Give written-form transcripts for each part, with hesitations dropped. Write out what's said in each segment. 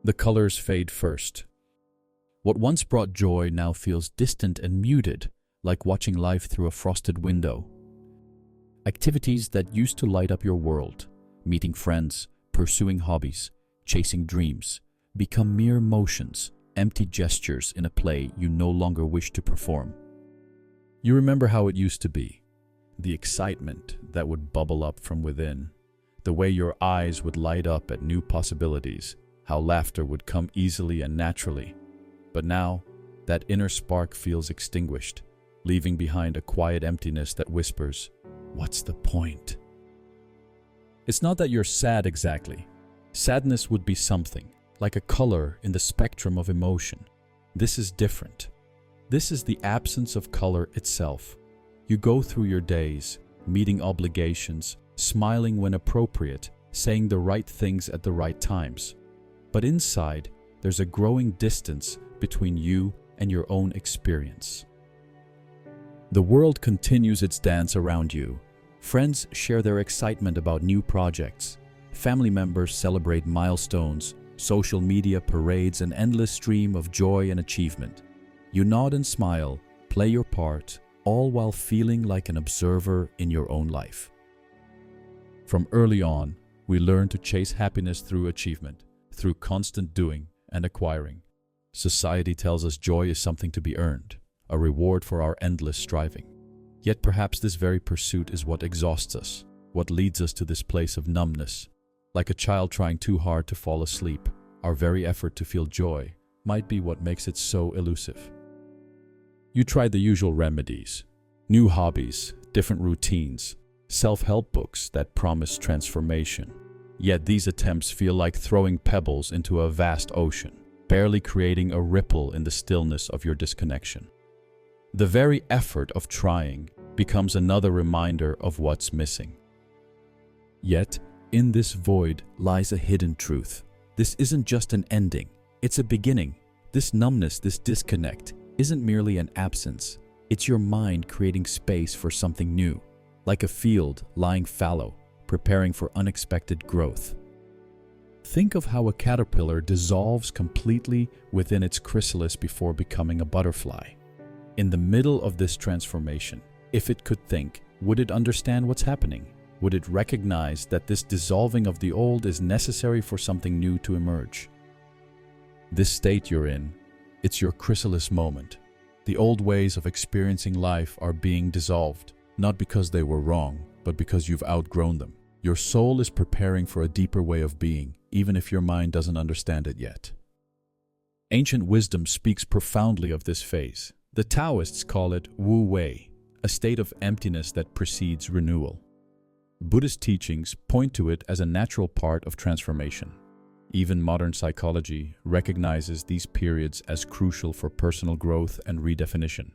The colors fade first. What once brought joy now feels distant and muted, like watching life through a frosted window. Activities that used to light up your world, meeting friends, pursuing hobbies, chasing dreams, become mere motions, empty gestures in a play you no longer wish to perform. You remember how it used to be, the excitement that would bubble up from within, the way your eyes would light up at new possibilities, how laughter would come easily and naturally. But now, that inner spark feels extinguished, leaving behind a quiet emptiness that whispers, "What's the point?" It's not that you're sad exactly. Sadness would be something, like a color in the spectrum of emotion. This is different. This is the absence of color itself. You go through your days, meeting obligations, smiling when appropriate, saying the right things at the right times. But inside, there's a growing distance between you and your own experience. The world continues its dance around you. Friends share their excitement about new projects. Family members celebrate milestones. Social media parades an endless stream of joy and achievement. You nod and smile, play your part, all while feeling like an observer in your own life. From early on, we learn to chase happiness through achievement, through constant doing and acquiring. Society tells us joy is something to be earned, a reward for our endless striving. Yet perhaps this very pursuit is what exhausts us, what leads us to this place of numbness. Like a child trying too hard to fall asleep, our very effort to feel joy might be what makes it so elusive. You tried the usual remedies, new hobbies, different routines, self-help books that promise transformation. Yet these attempts feel like throwing pebbles into a vast ocean, barely creating a ripple in the stillness of your disconnection. The very effort of trying becomes another reminder of what's missing. Yet, in this void lies a hidden truth. This isn't just an ending, it's a beginning. This numbness, this disconnect, isn't merely an absence. It's your mind creating space for something new, like a field lying fallow, preparing for unexpected growth. Think of how a caterpillar dissolves completely within its chrysalis before becoming a butterfly. In the middle of this transformation, if it could think, would it understand what's happening? Would it recognize that this dissolving of the old is necessary for something new to emerge? This state you're in, it's your chrysalis moment. The old ways of experiencing life are being dissolved, not because they were wrong, but because you've outgrown them. Your soul is preparing for a deeper way of being, even if your mind doesn't understand it yet. Ancient wisdom speaks profoundly of this phase. The Taoists call it Wu Wei, a state of emptiness that precedes renewal. Buddhist teachings point to it as a natural part of transformation. Even modern psychology recognizes these periods as crucial for personal growth and redefinition.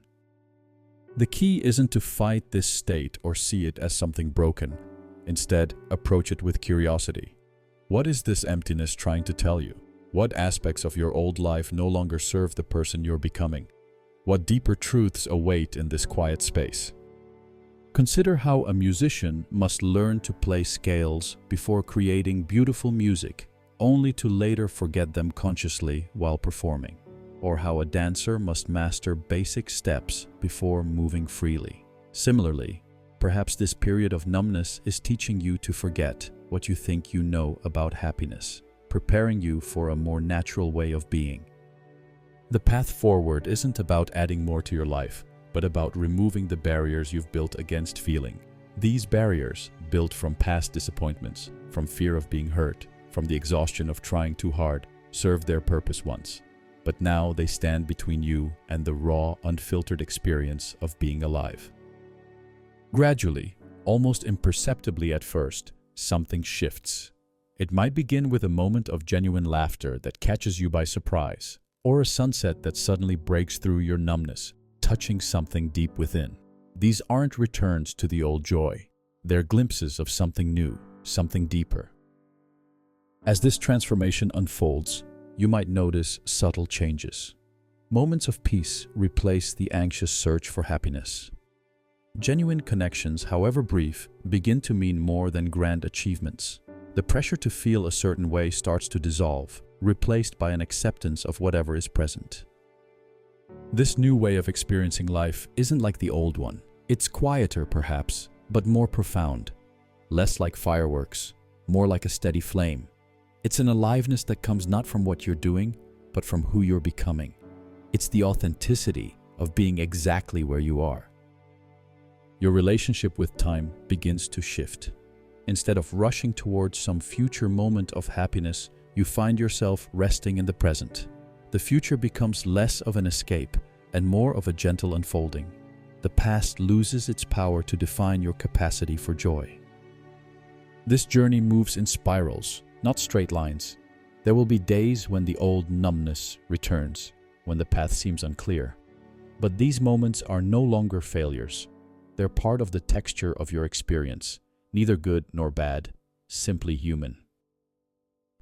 The key isn't to fight this state or see it as something broken. Instead, approach it with curiosity. What is this emptiness trying to tell you? What aspects of your old life no longer serve the person you're becoming? What deeper truths await in this quiet space? Consider how a musician must learn to play scales before creating beautiful music, only to later forget them consciously while performing. Or how a dancer must master basic steps before moving freely. Similarly, perhaps this period of numbness is teaching you to forget what you think you know about happiness, preparing you for a more natural way of being. The path forward isn't about adding more to your life, but about removing the barriers you've built against feeling. These barriers, built from past disappointments, from fear of being hurt, from the exhaustion of trying too hard, served their purpose once. But now they stand between you and the raw, unfiltered experience of being alive. Gradually, almost imperceptibly at first, something shifts. It might begin with a moment of genuine laughter that catches you by surprise, or a sunset that suddenly breaks through your numbness, touching something deep within. These aren't returns to the old joy. They're glimpses of something new, something deeper. As this transformation unfolds, you might notice subtle changes. Moments of peace replace the anxious search for happiness. Genuine connections, however brief, begin to mean more than grand achievements. The pressure to feel a certain way starts to dissolve, replaced by an acceptance of whatever is present. This new way of experiencing life isn't like the old one. It's quieter, perhaps, but more profound. Less like fireworks, more like a steady flame. It's an aliveness that comes not from what you're doing, but from who you're becoming. It's the authenticity of being exactly where you are. Your relationship with time begins to shift. Instead of rushing towards some future moment of happiness, you find yourself resting in the present. The future becomes less of an escape and more of a gentle unfolding. The past loses its power to define your capacity for joy. This journey moves in spirals, not straight lines. There will be days when the old numbness returns, when the path seems unclear. But these moments are no longer failures. They're part of the texture of your experience, neither good nor bad, simply human.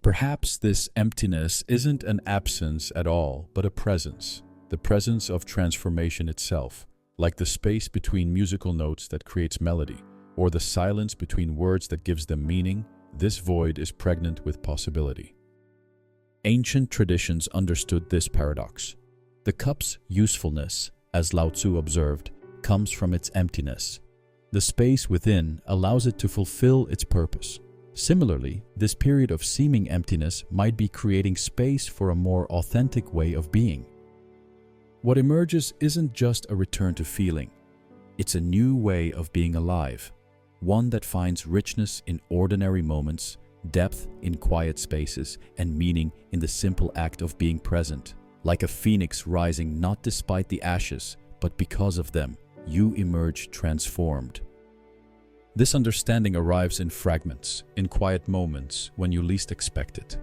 Perhaps this emptiness isn't an absence at all, but a presence, the presence of transformation itself, like the space between musical notes that creates melody, or the silence between words that gives them meaning. This void is pregnant with possibility. Ancient traditions understood this paradox. The cup's usefulness, as Lao Tzu observed, comes from its emptiness. The space within allows it to fulfill its purpose. Similarly, this period of seeming emptiness might be creating space for a more authentic way of being. What emerges isn't just a return to feeling. It's a new way of being alive, one that finds richness in ordinary moments, depth in quiet spaces, and meaning in the simple act of being present. Like a phoenix rising not despite the ashes, but because of them, you emerge transformed. This understanding arrives in fragments, in quiet moments when you least expect it.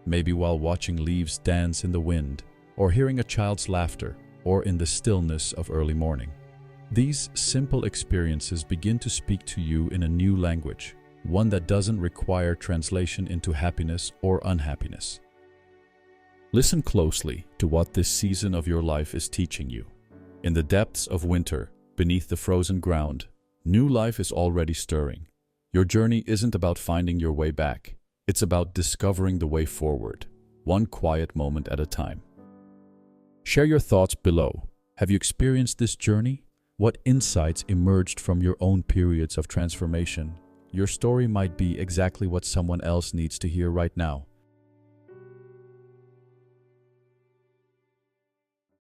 Maybe while watching leaves dance in the wind, or hearing a child's laughter, or in the stillness of early morning. These simple experiences begin to speak to you in a new language, one that doesn't require translation into happiness or unhappiness. Listen closely to what this season of your life is teaching you. In the depths of winter, beneath the frozen ground, new life is already stirring. Your journey isn't about finding your way back. It's about discovering the way forward, one quiet moment at a time. Share your thoughts below. Have you experienced this journey? What insights emerged from your own periods of transformation? Your story might be exactly what someone else needs to hear right now.